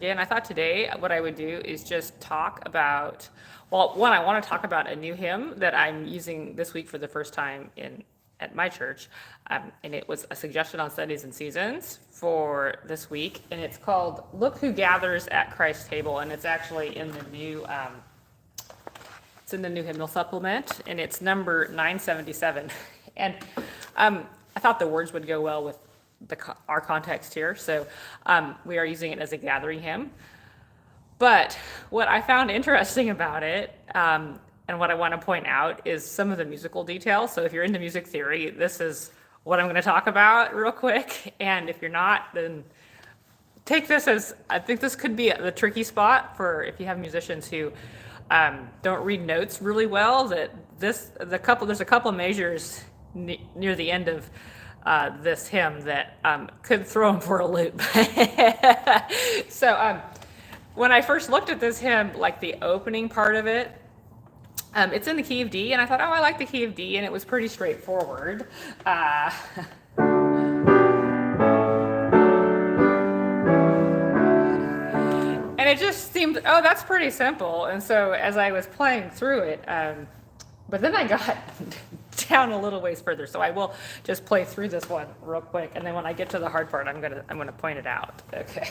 Yeah, and I thought today what I would do is just talk about, well, one, I want to talk about a new hymn that I'm using this week for the first time in at my church, and it was a suggestion on Sundays and Seasons for this week, and it's called "Look Who Gathers at Christ's Table," and it's actually in the new it's in the new hymnal supplement, and it's number 977. And I thought the words would go well with our context here, so we are using it as a gathering hymn. But what I found interesting about it, and what I want to point out, is some of the musical details. So if you're into music theory, this is what I'm going to talk about real quick. And if you're not, then take this as, I think this could be the tricky spot for if you have musicians who don't read notes really well, that there's a couple of measures near the end of this hymn that could throw them for a loop. So when I first looked at this hymn, like the opening part of it, it's in the key of D, and I thought, oh, I like the key of D, and it was pretty straightforward. And it just seemed, oh, that's pretty simple. And so as I was playing through it, but then I got down a little ways further. So I will just play through this one real quick, and then when I get to the hard part, I'm gonna point it out. Okay.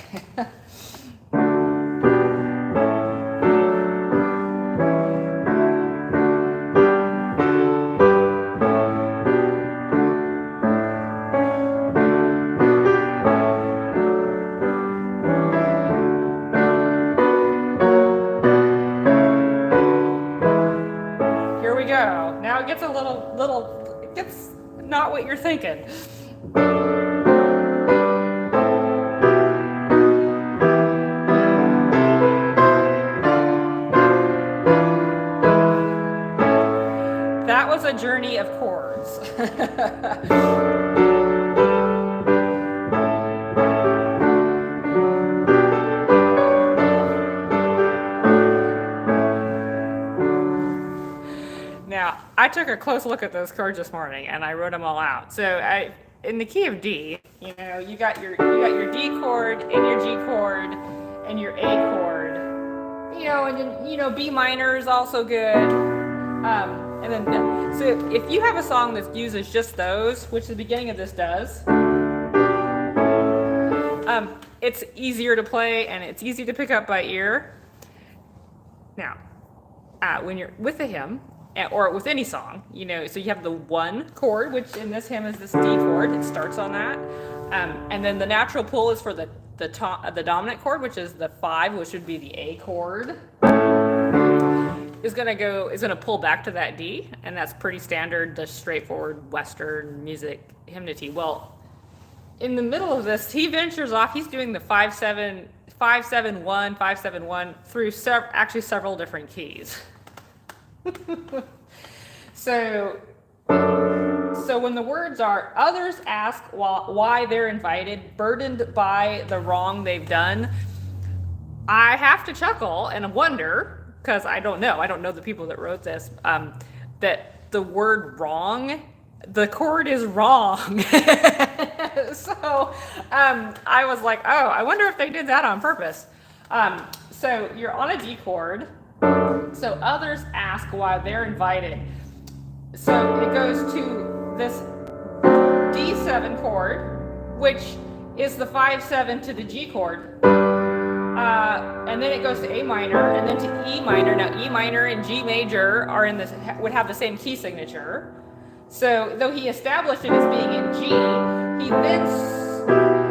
Now it gets it gets not what you're thinking. That was a journey of chords. Now, I took a close look at those chords this morning, and I wrote them all out. So in the key of D, you got your D chord and your G chord and your A chord, and then, B minor is also good. And then, so if you have a song that uses just those, which the beginning of this does, it's easier to play and it's easy to pick up by ear. Now, when you're with a hymn, or with any song, so you have the one chord, which in this hymn is this D chord. It starts on that, and then the natural pull is for the dominant chord, which is the 5, which would be the A chord. Is gonna pull back to that D, and that's pretty standard, the straightforward Western music hymnody. Well, in the middle of this, he ventures off. He's doing the 5-7, 5-7-1, 5-7-1 through several different keys. So when the words are, others ask why they're invited, burdened by the wrong they've done, I have to chuckle and wonder, because I don't know the people that wrote this, that the word wrong, the chord is wrong. So I was like, oh, I wonder if they did that on purpose. So you're on a D chord. So others ask why they're invited. So it goes to this D7 chord, which is the 5-7 to the G chord. And then it goes to A minor, and then to E minor. Now E minor and G major would have the same key signature. So though he established it as being in G, he then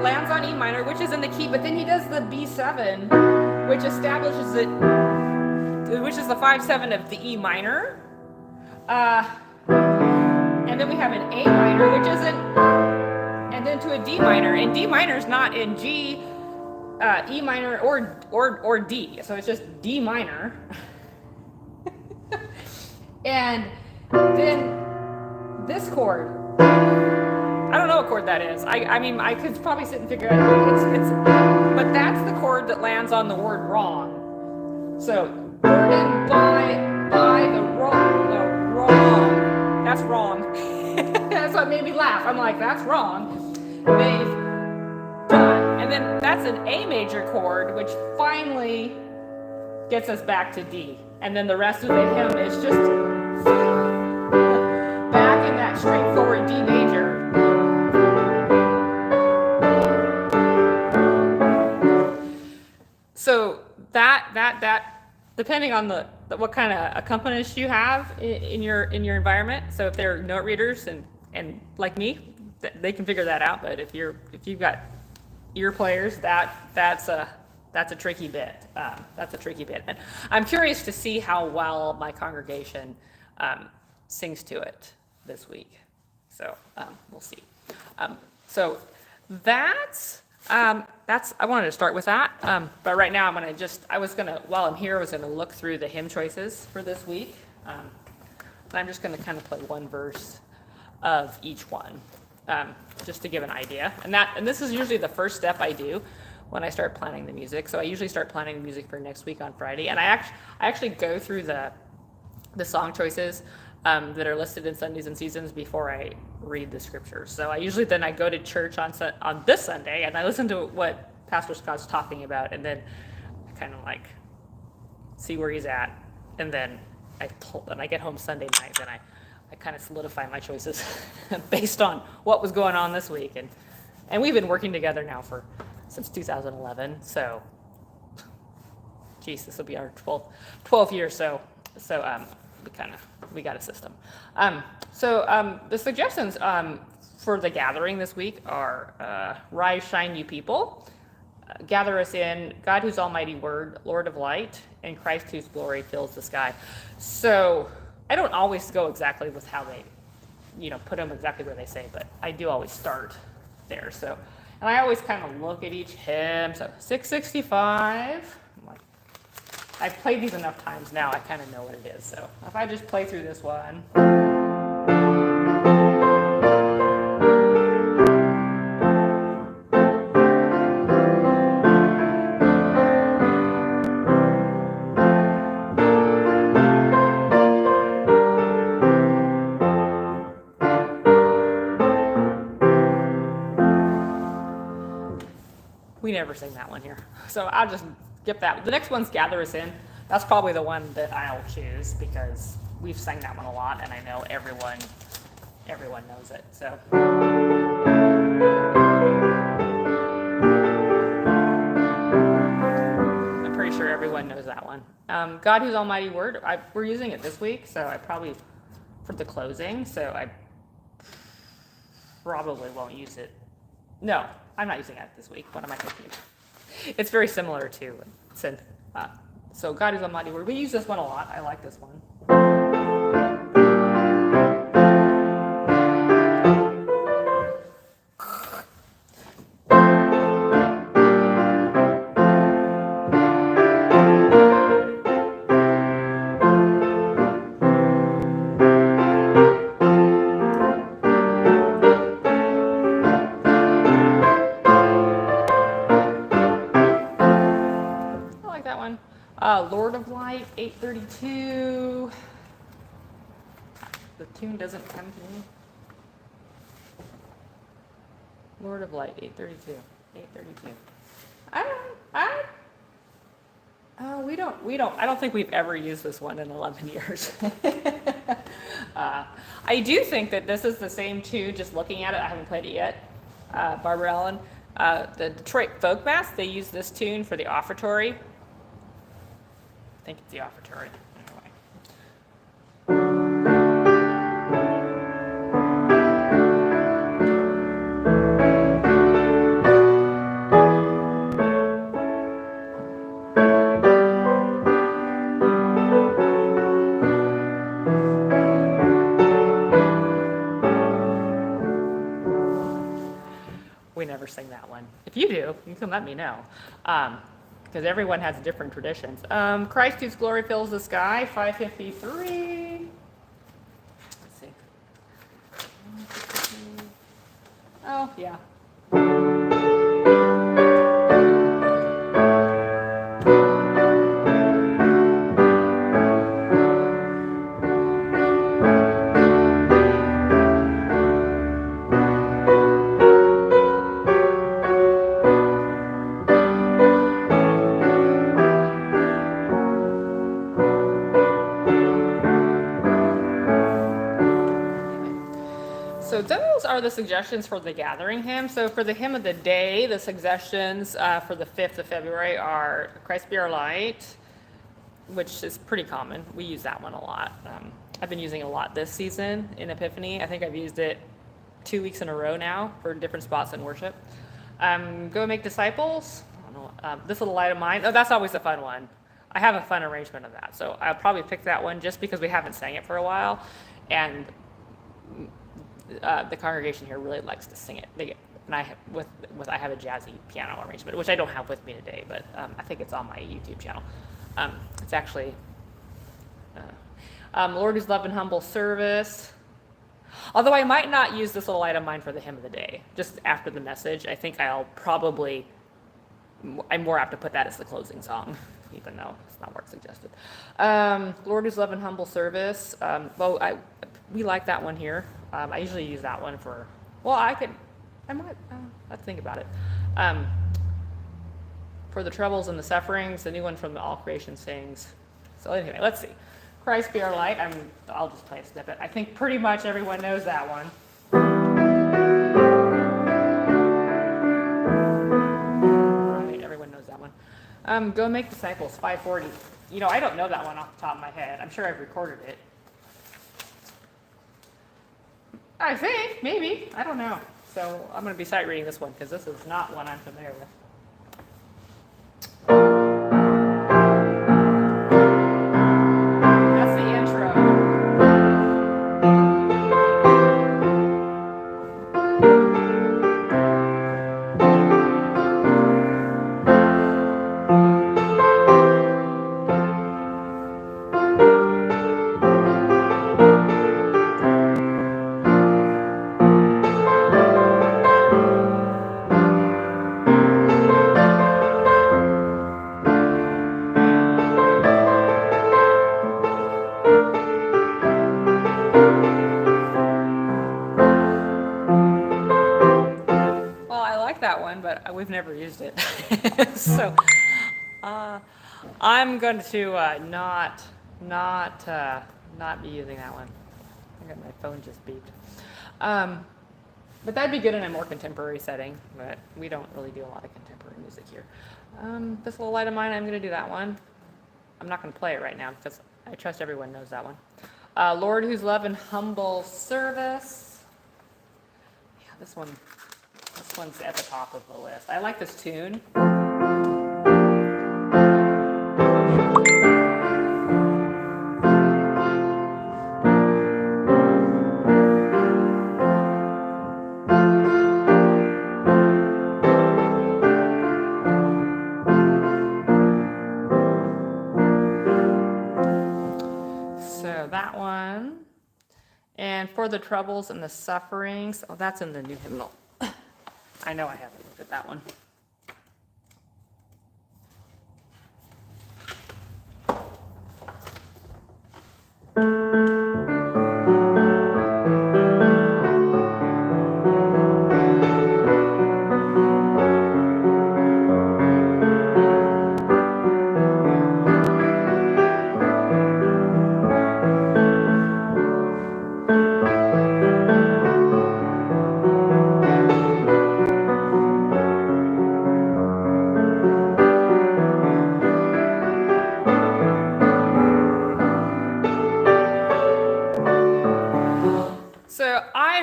lands on E minor, which is in the key, but then he does the B7, which establishes it, which is the 5-7 of the E minor. And then we have an A minor, which isn't, and then to a D minor. And D minor is not in G, E minor, or D. So it's just D minor. And then this chord, I don't know what chord that is. I mean, I could probably sit and figure it out. But that's the chord that lands on the word wrong. So burdened by the wrong. That's wrong. That's what made me laugh. I'm like, that's wrong. They've done. And And then that's an A major chord, which finally gets us back to D. And then the rest of the hymn is just back in that straightforward D major. So that depending on the what kind of accompanist you have in your environment. So if they're note readers and like me, they can figure that out. But if you've got ear players, that's a tricky bit. That's a tricky bit. And I'm curious to see how well my congregation sings to it this week. So we'll see. So that's I wanted to start with that. But right now while I'm here, I was gonna look through the hymn choices for this week. And I'm just gonna kind of play one verse of each one, just to give an idea. And this is usually the first step I do when I start planning the music. So I usually start planning the music for next week on Friday, and I actually go through the song choices that are listed in Sundays and Seasons before I read the scriptures. So I go to church on this Sunday, and I listen to what Pastor Scott's talking about, and then I kind of like see where he's at, and then I get home Sunday night, and I kind of solidify my choices based on what was going on this week, and we've been working together now since 2011. So, geez, this will be our 12th year. So we got a system. The suggestions for the gathering this week are Rise, Shine, You People, Gather Us In, God Whose Almighty Word, Lord of Light, and Christ Whose Glory Fills the Sky. So I don't always go exactly with how they, put them exactly where they say, but I do always start there. So, and I always kind of look at each hymn. So 665. I've played these enough times now, I kind of know what it is. So if I just play through this one. We never sing that one here. So I'll just skip that. The next one's Gather Us In. That's probably the one that I'll choose because we've sang that one a lot, and I know everyone knows it. So I'm pretty sure everyone knows that one. God Whose Almighty Word. We're using it this week, so I probably for the closing. So I probably won't use it. No, I'm not using it this week. What am I thinking? It's very similar to synth. So God Is Almighty Word. We use this one a lot. I like this one. Lord of Light, 832. The tune doesn't come to me. Lord of Light, 832. 832. I don't think we've ever used this one in 11 years. I do think that this is the same tune, just looking at it. I haven't played it yet. Barbara Allen. The Detroit Folk Mass, they use this tune for the offertory. I think it's the offertory. We never sing that one. If you do, you can let me know. Because everyone has different traditions. Christ Whose Glory Fills the Sky, 553. Let's see. Oh, yeah. are the suggestions for the gathering hymn. So for the hymn of the day, the suggestions for the 5th of February are Christ Be Our Light, which is pretty common. We use that one a lot. I've been using it a lot this season in Epiphany. I think I've used it 2 weeks in a row now for different spots in worship. Go Make Disciples. I don't know, This Little Light of Mine. Oh, that's always a fun one. I have a fun arrangement of that. So I'll probably pick that one just because we haven't sang it for a while. And the congregation here really likes to sing it. And I have a jazzy piano arrangement, which I don't have with me today, but I think it's on my YouTube channel. It's actually Lord Whose Love and Humble Service. Although I might not use This Little Light of Mine for the hymn of the day, just after the message. I think I'm more apt to put that as the closing song, even though it's not what's suggested. Lord Whose Love and Humble Service. We like that one here. I usually use that one for, let's think about it. For the troubles and the sufferings, the new one from the All Creation Sings. So anyway, let's see. Christ Be Our Light. I'll just play a snippet. I think pretty much everyone knows that one. Right, everyone knows that one. Go Make Disciples, 540. I don't know that one off the top of my head. I'm sure I've recorded it. I think, maybe. I don't know. So I'm going to be sight reading this one because this is not one I'm familiar with. We've never used it. So I'm going to not be using that one. I got my phone just beeped. But that'd be good in a more contemporary setting, but we don't really do a lot of contemporary music here. This Little Light of Mine, I'm going to do that one. I'm not going to play it right now because I trust everyone knows that one. Lord Whose Love and Humble Service. Yeah, this one's at the top of the list. I like this tune. So that one. And For the Troubles and the Sufferings. Oh, that's in the new hymnal. I know I haven't looked at that one.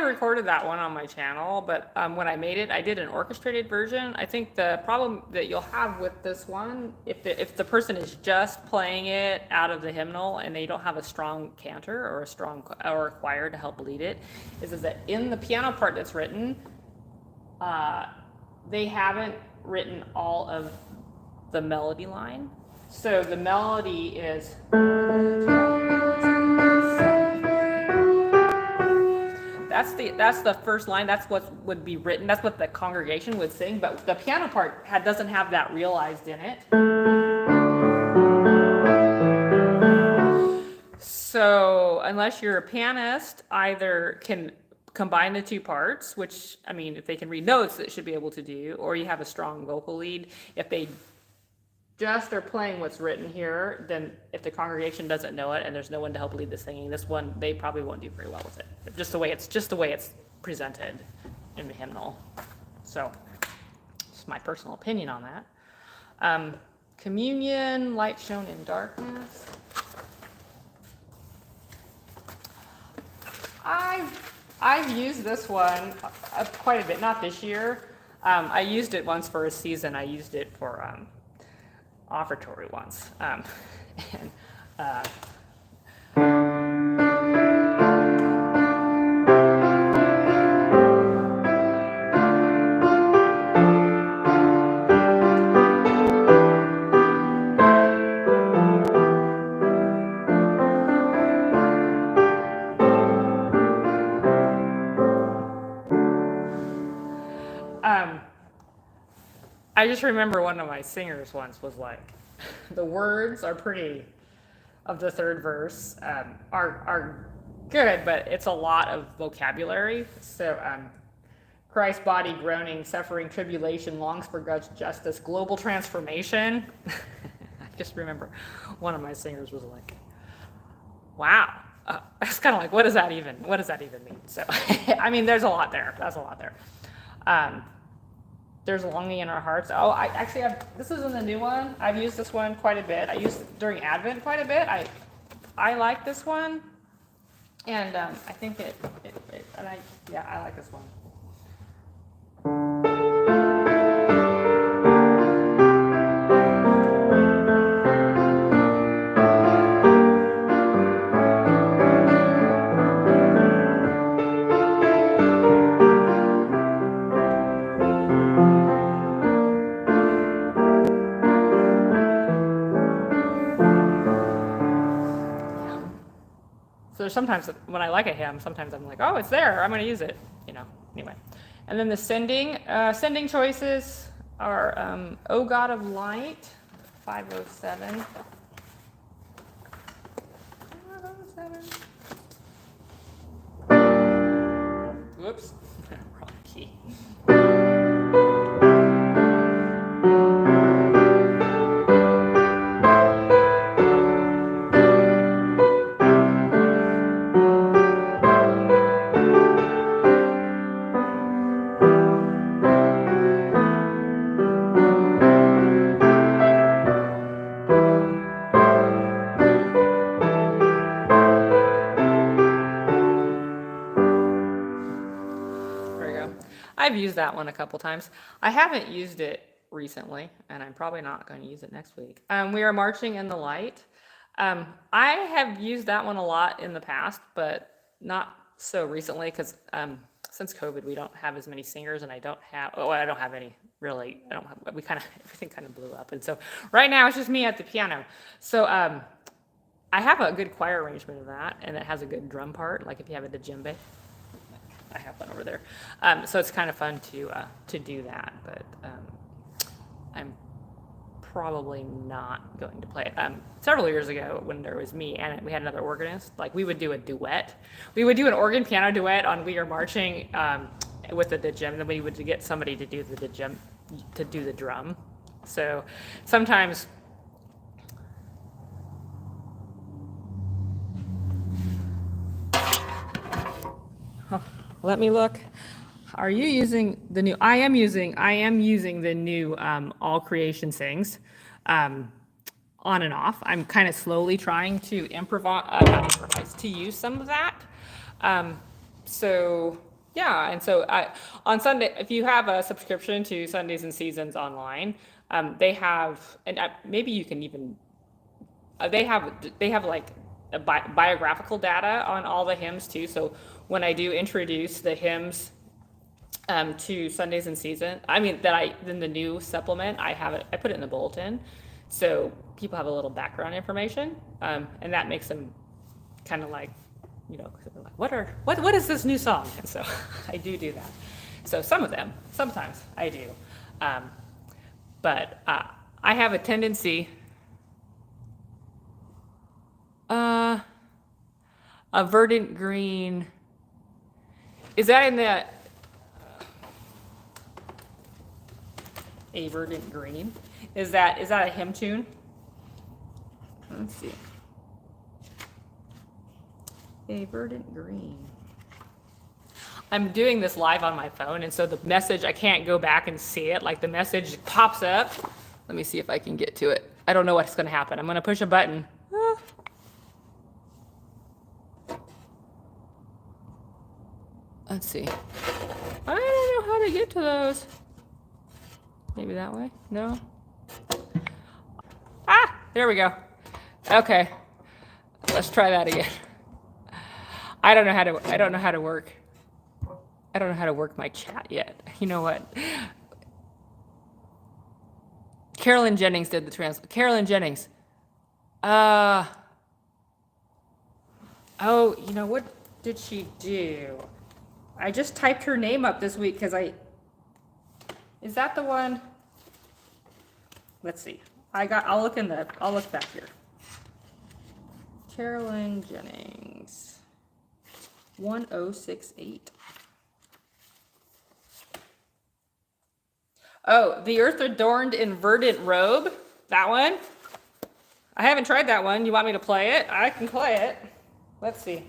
Recorded that one on my channel, but when I made it, I did an orchestrated version. I think the problem that you'll have with this one, if the person is just playing it out of the hymnal and they don't have a strong cantor or a choir to help lead it, is that in the piano part that's written, they haven't written all of the melody line. So the melody is. That's the first line. That's what would be written. That's what the congregation would sing. But the piano part doesn't have that realized in it. So unless you're a pianist, either can combine the two parts, which, I mean, if they can read notes, it should be able to do, or you have a strong vocal lead. If they just are playing what's written here, then if the congregation doesn't know it and there's no one to help lead the singing, this one, they probably won't do very well with it. Just the way it's presented in the hymnal. So, it's my personal opinion on that. Communion, light shone in darkness. I've used this one quite a bit, not this year. I used it once for a season. I used it for offertory once. And I just remember one of my singers once was like, the words are pretty, of the third verse, are good, but it's a lot of vocabulary. So, Christ's body groaning, suffering, tribulation, longs for God's justice, global transformation. I just remember one of my singers was like, wow. It's kind of like, what does that even mean? So, I mean, there's a lot there. That's a lot there. There's longing in our hearts. Oh, I actually have, this isn't the new one. I've used this one quite a bit. I used it during Advent quite a bit. I like this one. And I think I like this one. So sometimes when I like a hymn, sometimes I'm like, oh, it's there. I'm going to use it. Anyway. And then the sending choices are O God of Light, 507. 507. Whoops. Wrong key. I've used that one a couple times. I haven't used it recently, and I'm probably not going to use it next week. We are marching in the light. I have used that one a lot in the past, but not so recently because since COVID, we don't have as many singers, and I don't have any really. Everything kind of blew up, and so right now it's just me at the piano. So I have a good choir arrangement of that, and it has a good drum part, like if you have a djembe. I have one over there. So it's kind of fun to do that, but I'm probably not going to play it. Several years ago, when there was me and we had another organist, like we would do a duet. We would do an organ piano duet on "We Are Marching" with the djembe, and then we would get somebody to do the djembe, to do the drum. So sometimes. Let me look. Are you using the new? I am using the new All Creation Sings on and off. I'm kind of slowly trying to to use some of that. So yeah, and so on Sunday, if you have a subscription to Sundays and Seasons online, they have, and maybe you can even, they have like biographical data on all the hymns too. So when I do introduce the hymns to Sundays and Season, in the new supplement, I put it in the bulletin, so people have a little background information, and that makes them kind of like, what is this new song? And so I do that. So sometimes I do, but I have a tendency. A verdant green. Is that in the a verdant green? Is that a hymn tune? Let's see. A verdant green. I'm doing this live on my phone, and so the message, I can't go back and see it. Like the message pops up. Let me see if I can get to it. I don't know what's going to happen. I'm going to push a button. Let's see. I don't know how to get to those. Maybe that way? No? Ah, there we go. Okay. Let's try that again. I don't know how to work. I don't know how to work my chat yet. You know what? Carolyn Jennings did the translation. Carolyn Jennings. Oh, you know, what did she do? I just typed her name up this week because is that the one? Let's see. I'll look back here. Carolyn Jennings. 1068. Oh, the Earth Adorned in Verdant Robe. That one? I haven't tried that one. You want me to play it? I can play it. Let's see.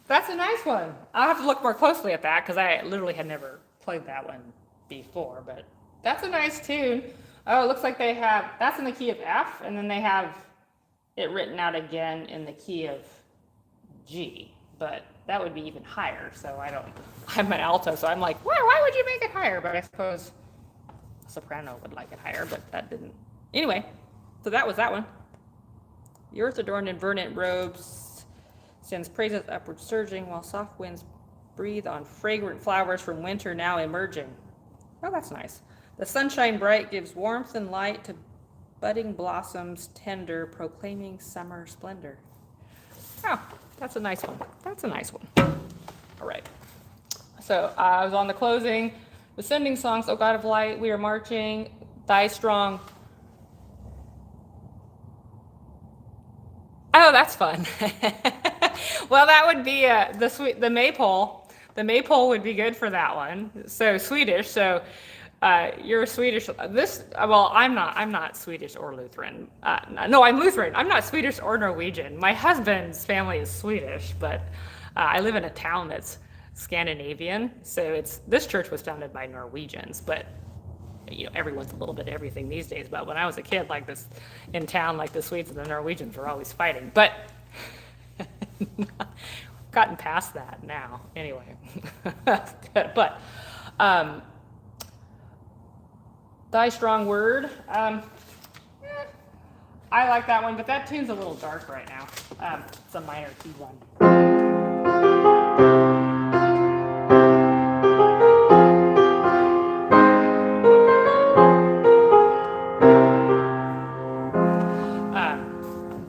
That's a nice one. I'll have to look more closely at that because I literally had never played that one before, but that's a nice tune. Oh, it looks like they have, that's in the key of F, and then they have it written out again in the key of G, but that would be even higher, so I'm an alto, so I'm like, why would you make it higher? But I suppose a soprano would like it higher, but that didn't. Anyway, so that was that one. The Earth Adorned in Verdant Robes sends praises upward surging while soft winds breathe on fragrant flowers from winter now emerging. Oh, that's nice. The sunshine bright gives warmth and light to budding blossoms tender, proclaiming summer splendor. Oh, that's a nice one. That's a nice one. All right. So I was on the closing, the sending songs, O God of Light, we are marching, Thy strong. Oh, that's fun. Well, that would be the maypole. The maypole would be good for that one. So Swedish. So you're Swedish. Well, I'm not Swedish or Lutheran. No, I'm Lutheran. I'm not Swedish or Norwegian. My husband's family is Swedish, but I live in a town that's Scandinavian. So this church was founded by Norwegians, but everyone's a little bit of everything these days. But when I was a kid, like this in town, like the Swedes and the Norwegians were always fighting. But gotten past that now, anyway. But Thy Strong Word. I like that one, but that tune's a little dark right now. It's a minor key one.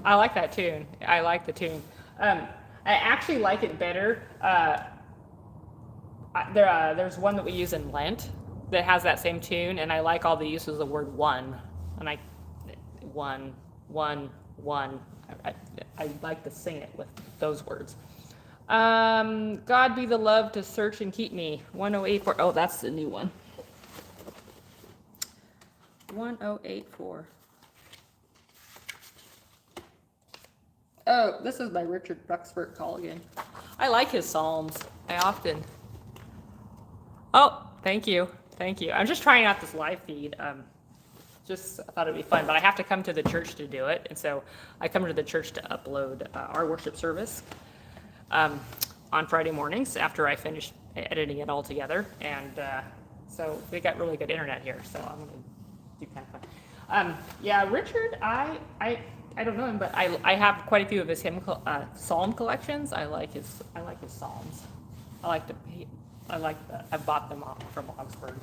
I like that tune. I like the tune. I actually like it better. There's one that we use in Lent that has that same tune, and I like all the uses of the word one. And I like to sing it with those words. God be the love to search and keep me. 1084. Oh, that's the new one. 1084. Oh, this is by Richard Buxford Colligan. I like his psalms. Oh, thank you. Thank you. I'm just trying out this live feed. Just thought it'd be fun, but I have to come to the church to do it. And so I come to the church to upload our worship service on Friday mornings after I finish editing it all together. And so we got really good internet here, so I'm going to do kind of fun. Yeah, Richard, I don't know him, but I have quite a few of his psalm collections. I like his psalms. I like that. I bought them off from Augsburg.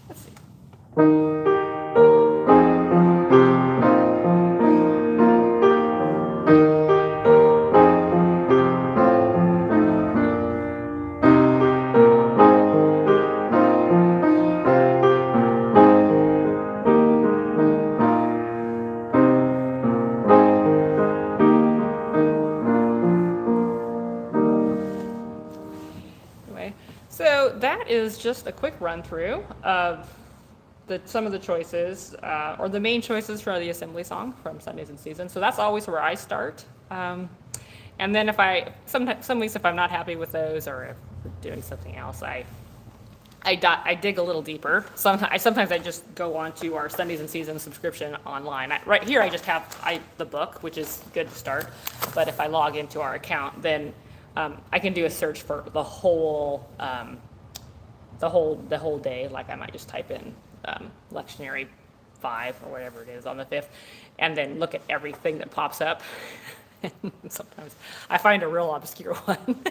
Let's see. So that is just a quick run through of some of the choices, or the main choices for the assembly song from Sundays in Season. So that's always where I start. And then some weeks if I'm not happy with those, or if we're doing something else, I dig a little deeper. Sometimes I just go on to our Sundays in Season subscription online. Right here I just have the book, which is good to start. But if I log into our account, then I can do a search for the whole day. Like I might just type in lectionary 5 or whatever it is on the 5th, and then look at everything that pops up. Sometimes I find a real obscure one.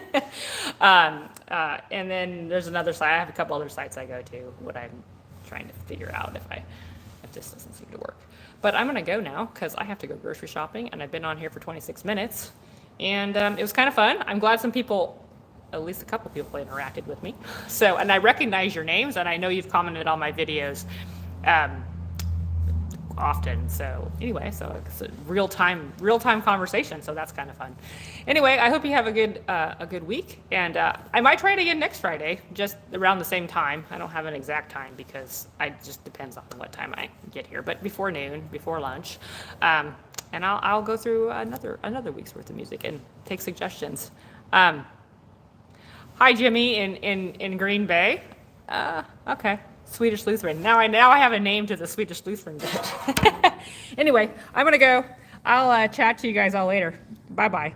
And then there's another site. I have a couple other sites I go to when I'm trying to figure out if this doesn't seem to work. But I'm gonna go now because I have to go grocery shopping, and I've been on here for 26 minutes. And it was kind of fun. I'm glad some people, at least a couple people, interacted with me. So, and I recognize your names, and I know you've commented on my videos often. So anyway, so it's a real time conversation. So that's kind of fun. Anyway, I hope you have a good week, and I might try it again next Friday, just around the same time. I don't have an exact time because it just depends on what time I get here, but before noon, before lunch. And I'll go through another week's worth of music and take suggestions. Hi, Jimmy in Green Bay. Okay, Swedish Lutheran. Now I have a name to the Swedish Lutheran bit. Anyway, I'm gonna go. I'll chat to you guys all later. Bye bye.